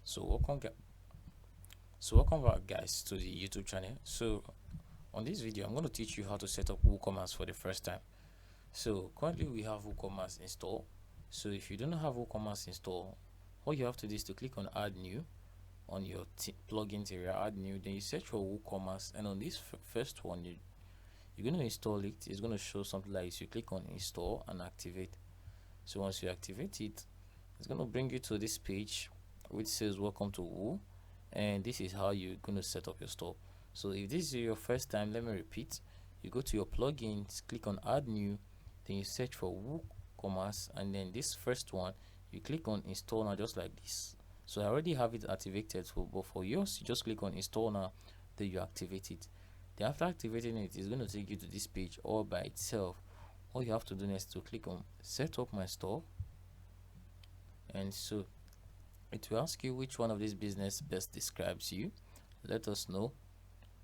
So welcome back, guys, to the YouTube channel. So on this video, I'm going to teach you how to set up WooCommerce for the first time. So currently we have WooCommerce installed. So if you don't have WooCommerce installed, all you have to do is to click on Add New on your plugins area, Add New. Then you search for WooCommerce, and on this first one, you're going to install it. It's going to show something like this. You click on Install and Activate. So once you activate it, it's going to bring you to this page which says Welcome to Woo, and this is how you're going to set up your store. So if this is your first time, let me repeat. You go to your plugins, click on Add New, then you search for WooCommerce, and then this first one you click on Install now, just like this. So I already have it activated, but for yours you just click on Install now, then you activate it. Then after activating it, it's going to take you to this page all by itself. All you have to do next is to click on Set Up My Store, and so it will ask you which one of these business best describes you. Let us know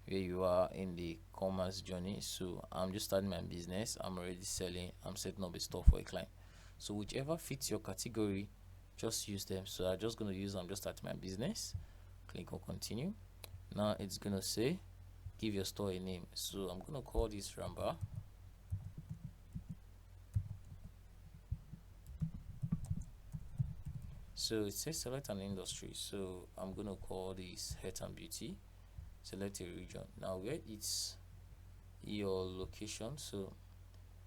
where you are in the commerce journey. So I'm just starting my business, I'm already selling, I'm setting up a store for a client. So whichever fits your category, just use them. So I'm just going to use, I'm just starting my business. Click on continue. Now it's going to say give your store a name. So I'm going to call this Ramba. So it says select an industry, so I'm going to call this health and beauty. Select a region. Now where it's your location, so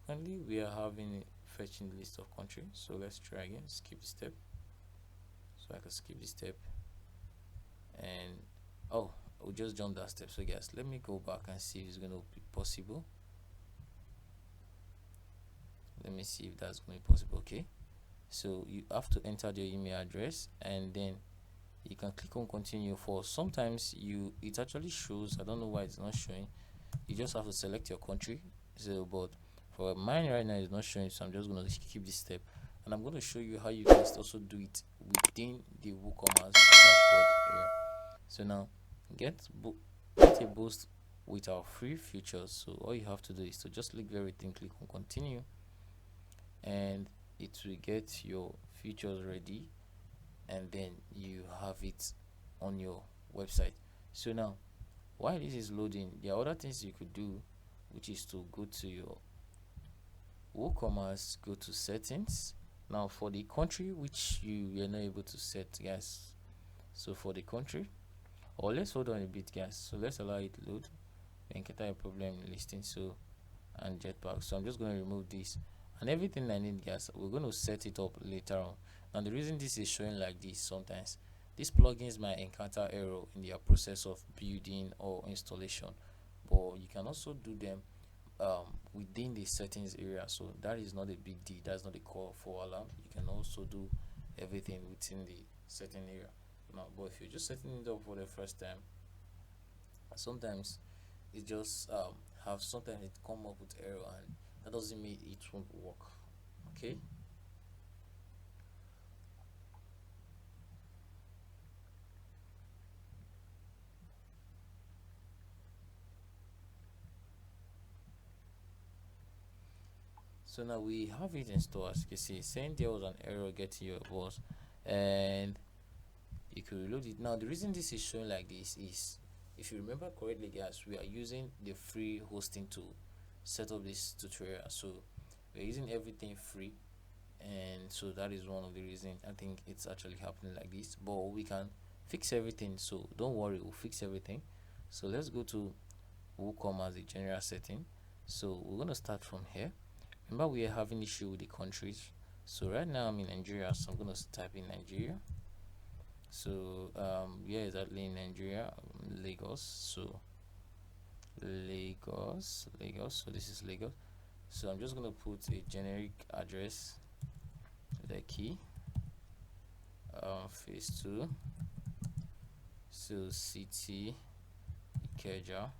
currently we are having fetching the list of countries. So let's try again, skip the step. So I can skip this step, and we'll just jump that step. So guys, let me go back and see if it's going to be possible. Let me see if that's going to be possible. Okay, so you have to enter your email address, and then you can click on continue. For sometimes it actually shows, I don't know why it's not showing. You just have to select your country. So but for mine right now it's not showing, so I'm just going to skip this step, and I'm going to show you how you can also do it within the WooCommerce dashboard area. So now get a boost with our free features. So all you have to do is to just click everything, click on continue, and it will get your features ready, and then you have it on your website. So now while this is loading, there are other things you could do, which is to go to your WooCommerce, go to settings. Now for the country which you were not able to set, guys, so for the country, or let's hold on a bit, guys, so let's allow it to load. Encounter a problem listing, so and jetpack. So I'm just going to remove this and everything I need, guys. We're going to set it up later on. Now the reason this is showing like this, sometimes these plugins might encounter error in their process of building or installation, but you can also do them within the settings area. So that is not a big deal, that's not a call for alarm. You can also do everything within the setting area. Now but if you're just setting it up for the first time, sometimes it just sometimes it come up with error, and that doesn't mean it won't work. Okay, so now we have it installed. As you can see, saying there was an error getting your boss, and you can reload it. Now the reason this is showing like this is, if you remember correctly, guys, we are using the free hosting to set up this tutorial. So we're using everything free, and so that is one of the reasons I think it's actually happening like this. But we can fix everything, so don't worry, we'll fix everything. So let's go to WooCommerce, the general setting. So we're going to start from here. Remember, we are having issue with the countries. So right now I'm in Nigeria, so I'm going to type in Nigeria. So yeah, exactly, in Nigeria, Lagos. So Lagos, so this is Lagos. So I'm just going to put a generic address, the key, phase 2, so city Ikeja. I'm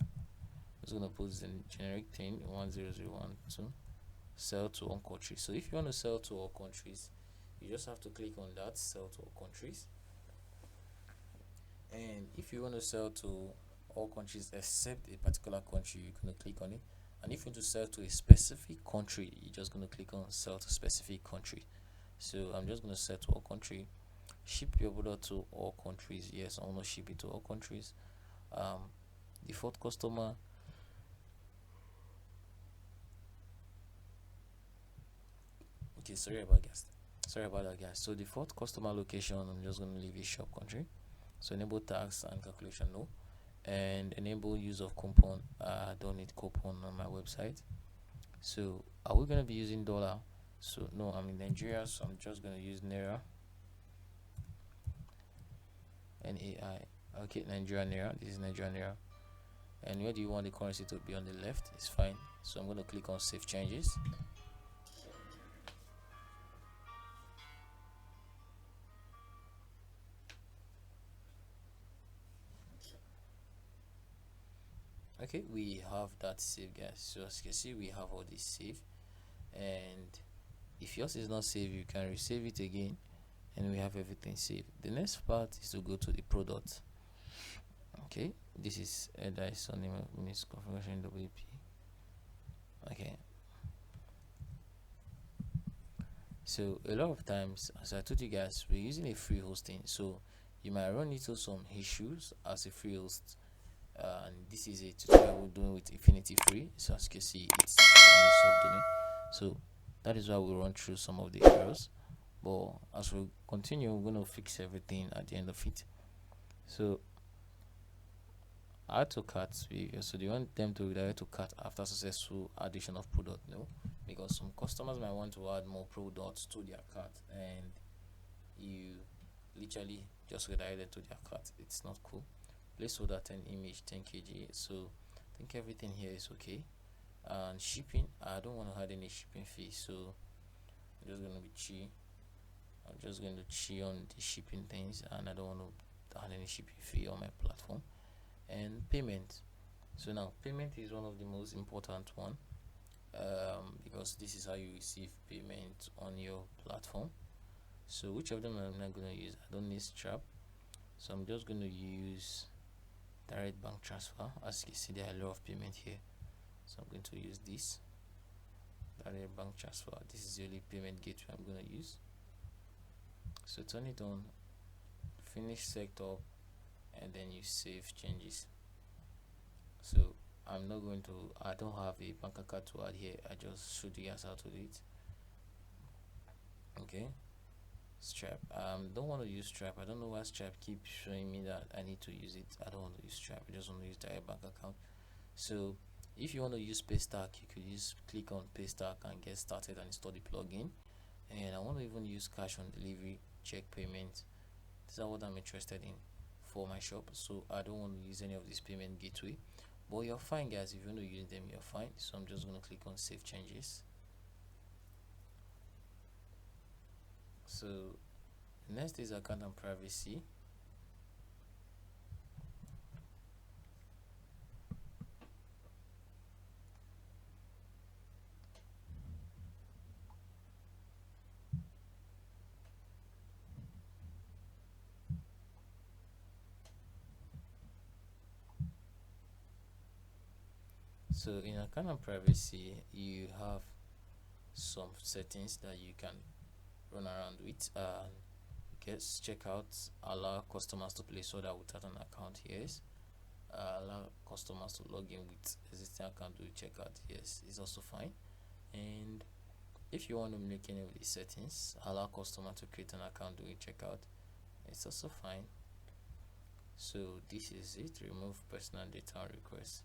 just going to put the generic thing 10012, sell to all countries. So if you want to sell to all countries, you just have to click on that, sell to all countries. And if you want to sell to all countries except a particular country, you're going to click on it. And if you want to sell to a specific country, you're just going to click on sell to specific country. So I'm just going to set to all country. ship your product to all countries. Yes, I want to ship it to all countries. Default customer. Okay, sorry about that, guys. So default customer location, I'm just going to leave a shop country. So enable tax and calculation, no. And enable use of coupon. I don't need coupon on my website. So are we going to be using dollar? So no, I'm in Nigeria, so I'm just going to use Naira. NAI. Okay, Nigeria Naira. This is Nigeria Naira. And where do you want the currency to be? On the left, it's fine. So I'm going to click on save changes. Okay, we have that saved, guys. So as you can see, we have all this saved. And if yours is not saved, you can resave it again, and we have everything saved. The next part is to go to the product. Okay, this is dice on minutes configuration WP. Okay, so a lot of times, as I told you guys, we're using a free hosting, so you might run into some issues as a free host. And this is a tutorial we're doing with InfinityFree. So as you can see, it's on the subdomain. So that is why we run through some of the errors. But as we continue, we're going to fix everything at the end of it. So add to cart. So do you want them to redirect to cart after successful addition of product? No, because some customers might want to add more products to their cart, and you literally just redirect to their cart. It's not cool. Placeholder 10 image 10 kg. So I think everything here is okay. And shipping, I don't want to add any shipping fee, so I'm just going to be cheap on the shipping things, and I don't want to add any shipping fee on my platform. And payment, so now payment is one of the most important one, because this is how you receive payment on your platform. So which of them I'm not going to use? I don't need Stripe, so I'm just going to use direct bank transfer. As you can see, there are a lot of payment here, so I'm going to use this direct bank transfer. This is the only payment gateway I'm going to use. So turn it on, finish setup, and then you save changes. So I don't have a bank account to add here. I just showed you guys how to do it. Okay, Stripe, don't want to use Stripe. I don't know why Stripe keeps showing me that I need to use it. I don't want to use Stripe. I just want to use direct bank account. So if you want to use Paystack, you could click on Paystack and get started and install the plugin. And I want to even use cash on delivery, check payment. These are what I'm interested in for my shop, so I don't want to use any of this payment gateway. But you're fine, guys. If you want to use them, you're fine. So I'm just going to click on save changes. So next is account and privacy. So in account and privacy, you have some settings that you can run around with. Check out allow customers to place order without an account. Yes. Allow customers to log in with existing account to check out. Yes, it's also fine. And if you want to make any of these settings, allow customer to create an account during checkout, it's also fine. So this is it. Remove personal data requests.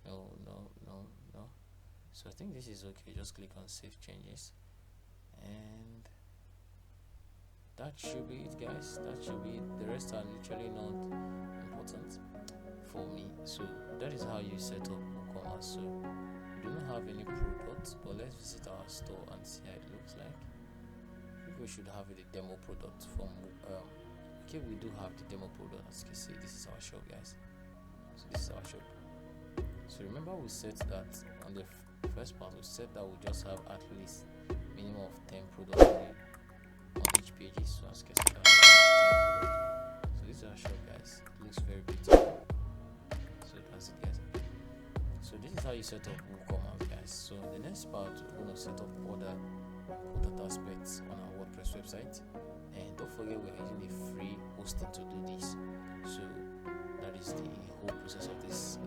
No. So I think this is okay. Just click on save changes, and that should be it, guys. That should be it. The rest are literally not important for me. So that is how you set up WooCommerce. So we do not have any products, but let's visit our store and see how it looks like. I think we should have the demo product from okay, we do have the demo product. As you can see, this is our shop, guys. So this is our shop. So remember, we set that on the first part, we said that we just have at least minimum of 10 products on each page. So as you can see, that 10 products. So this is our shop, guys. It looks very beautiful. So that's it, guys. So this is how you set up WooCommerce, guys. So the next part, we're going to set up other important aspects on our WordPress website. And don't forget, we are using a free hosting to do this. So that is the whole process of this,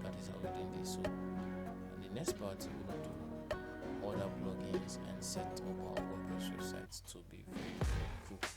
that is how we're doing this. So and the next part, we're going to do other plugins and set up our WordPress websites to be very, very cool.